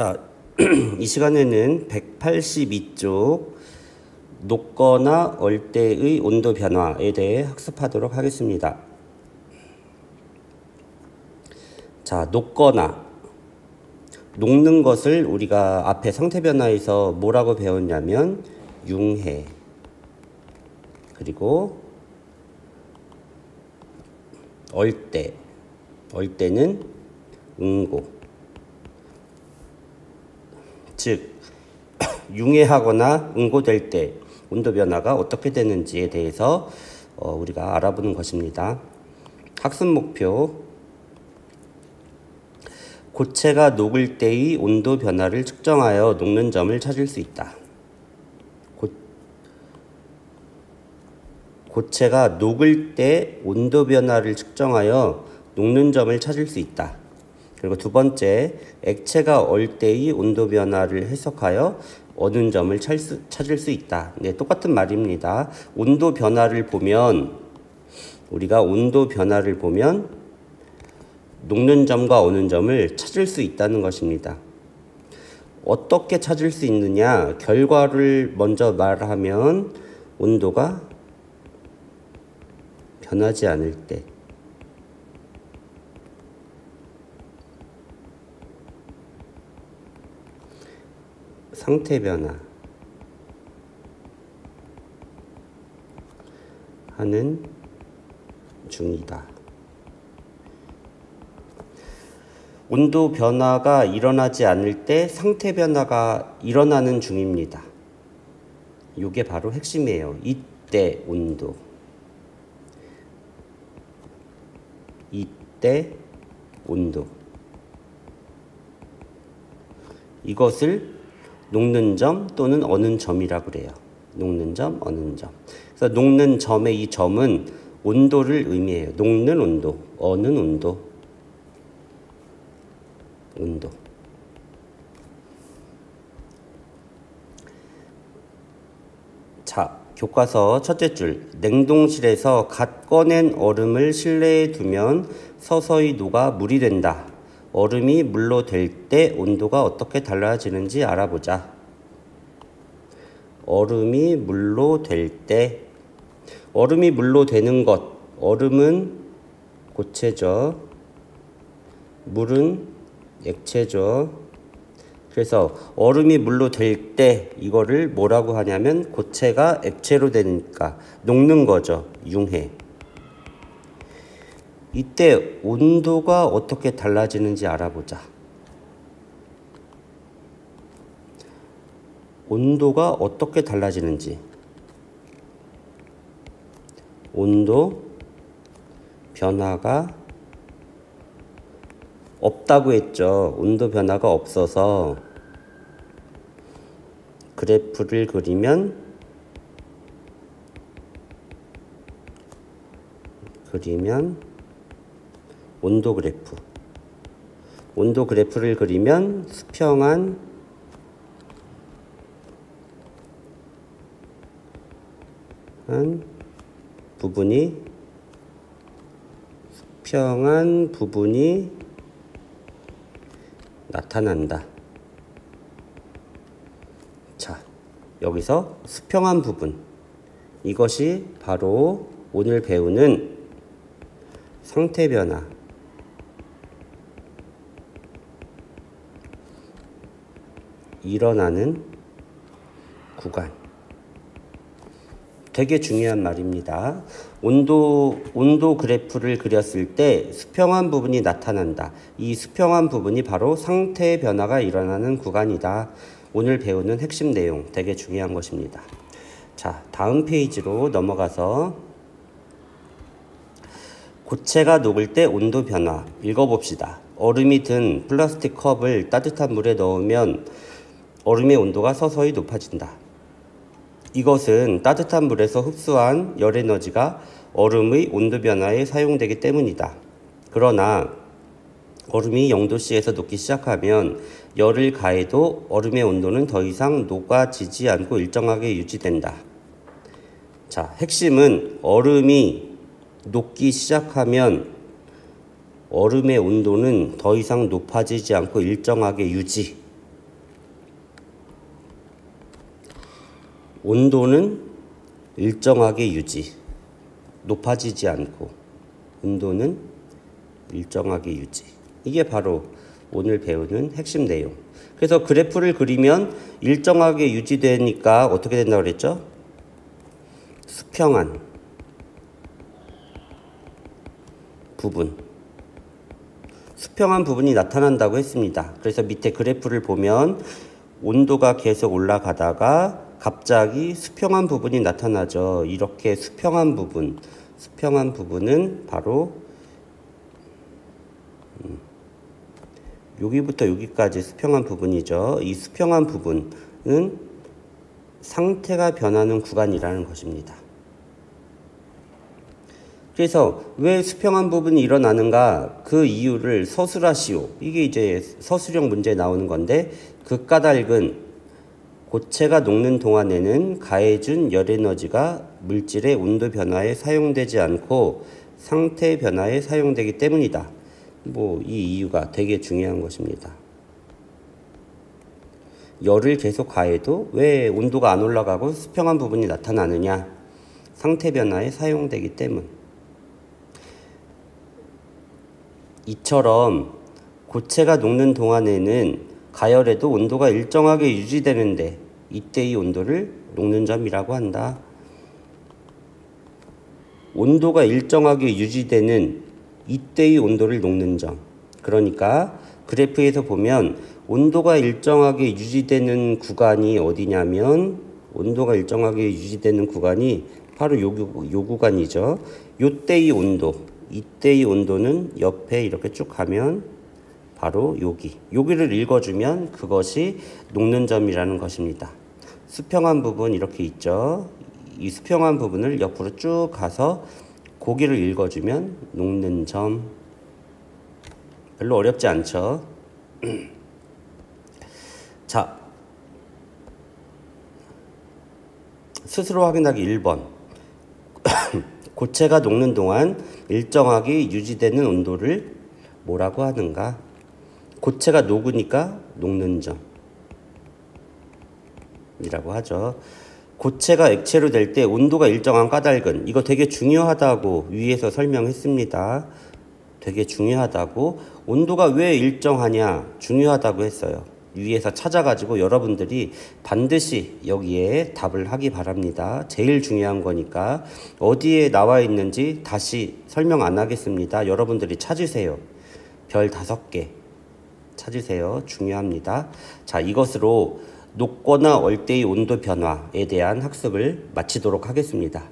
자, 이 시간에는 182쪽 녹거나 얼 때의 온도 변화에 대해 학습하도록 하겠습니다. 자, 녹거나 녹는 것을 우리가 앞에 상태 변화에서 뭐라고 배웠냐면 융해, 그리고 얼때는 응고. 즉 융해하거나 응고될 때 온도 변화가 어떻게 되는지에 대해서 우리가 알아보는 것입니다. 학습 목표: 고체가 녹을 때의 온도 변화를 측정하여 녹는 점을 찾을 수 있다. 고체가 녹을 때 온도 변화를 측정하여 녹는 점을 찾을 수 있다. 그리고 두 번째, 액체가 얼 때의 온도 변화를 해석하여 어느 점을 찾을 수 있다. 네, 똑같은 말입니다. 온도 변화를 보면 녹는 점과 어는 점을 찾을 수 있다는 것입니다. 어떻게 찾을 수 있느냐? 결과를 먼저 말하면 온도가 변하지 않을 때, 상태 변화 하는 중이다. 온도 변화가 일어나지 않을 때 상태 변화가 일어나는 중입니다. 이게 바로 핵심이에요. 이때 온도. 이것을 녹는 점 또는 어는 점이라고 그래요. 녹는 점, 어는 점. 그래서 녹는 점의 이 점은 온도를 의미해요. 녹는 온도, 어는 온도. 자, 교과서 첫째 줄. 냉동실에서 갓 꺼낸 얼음을 실내에 두면 서서히 녹아 물이 된다. 얼음이 물로 될 때 온도가 어떻게 달라지는지 알아보자. 얼음이 물로 되는 것. 얼음은 고체죠. 물은 액체죠. 그래서 얼음이 물로 될 때 이거를 뭐라고 하냐면 고체가 액체로 되니까 녹는 거죠. 융해. 이때 온도가 어떻게 달라지는지 알아보자. 온도가 어떻게 달라지는지. 온도 변화가 없다고 했죠. 온도 변화가 없어서 그래프를 그리면 온도 그래프를 그리면 수평한 부분이 나타난다. 자, 여기서 수평한 부분, 이것이 바로 오늘 배우는 상태 변화, 일어나는 구간. 되게 중요한 말입니다. 온도 그래프를 그렸을 때 수평한 부분이 나타난다. 이 수평한 부분이 바로 상태 변화가 일어나는 구간이다. 오늘 배우는 핵심 내용, 되게 중요한 것입니다. 자, 다음 페이지로 넘어가서 고체가 녹을 때 온도 변화 읽어봅시다. 얼음이 든 플라스틱 컵을 따뜻한 물에 넣으면 얼음의 온도가 서서히 높아진다. 이것은 따뜻한 물에서 흡수한 열 에너지가 얼음의 온도 변화에 사용되기 때문이다. 그러나 얼음이 0도씨에서 녹기 시작하면 열을 가해도 얼음의 온도는 더 이상 녹아지지 않고 일정하게 유지된다. 자, 핵심은 얼음이 녹기 시작하면 얼음의 온도는 더 이상 높아지지 않고 일정하게 유지. 온도는 일정하게 유지, 높아지지 않고 온도는 일정하게 유지. 이게 바로 오늘 배우는 핵심 내용. 그래서 그래프를 그리면 일정하게 유지되니까 어떻게 된다고 그랬죠? 수평한 부분, 수평한 부분이 나타난다고 했습니다. 그래서 밑에 그래프를 보면 온도가 계속 올라가다가 갑자기 수평한 부분이 나타나죠. 이렇게 수평한 부분은 바로 여기부터 여기까지 수평한 부분이죠. 이 수평한 부분은 상태가 변하는 구간이라는 것입니다. 그래서 왜 수평한 부분이 일어나는가? 그 이유를 서술하시오. 이게 이제 서술형 문제에 나오는 건데, 그 까닭은 고체가 녹는 동안에는 가해준 열에너지가 물질의 온도 변화에 사용되지 않고 상태 변화에 사용되기 때문이다. 이 이유가 되게 중요한 것입니다. 열을 계속 가해도 왜 온도가 안 올라가고 수평한 부분이 나타나느냐? 상태 변화에 사용되기 때문. 이처럼 고체가 녹는 동안에는 가열에도 온도가 일정하게 유지되는데 이때의 온도를 녹는 점이라고 한다. 온도가 일정하게 유지되는 이때의 온도를 녹는 점. 그러니까 그래프에서 보면 온도가 일정하게 유지되는 구간이 어디냐면, 온도가 일정하게 유지되는 구간이 바로 요 구간이죠. 요때의 온도, 이때의 온도는 옆에 이렇게 쭉 가면 바로 여기를 읽어주면 그것이 녹는 점이라는 것입니다. 수평한 부분 이렇게 있죠. 이 수평한 부분을 옆으로 쭉 가서 고기를 읽어주면 녹는 점. 별로 어렵지 않죠. 자, 스스로 확인하기 1번. 고체가 녹는 동안 일정하게 유지되는 온도를 뭐라고 하는가? 고체가 녹으니까 녹는 점이라고 하죠. 고체가 액체로 될 때 온도가 일정한 까닭은, 이거 되게 중요하다고 위에서 설명했습니다. 되게 중요하다고. 온도가 왜 일정하냐? 중요하다고 했어요. 위에서 찾아가지고 여러분들이 반드시 여기에 답을 하기 바랍니다. 제일 중요한 거니까. 어디에 나와 있는지 다시 설명 안 하겠습니다. 여러분들이 찾으세요. 별 5개 찾으세요. 중요합니다. 자, 이것으로 녹거나 얼 때의 온도 변화에 대한 학습을 마치도록 하겠습니다.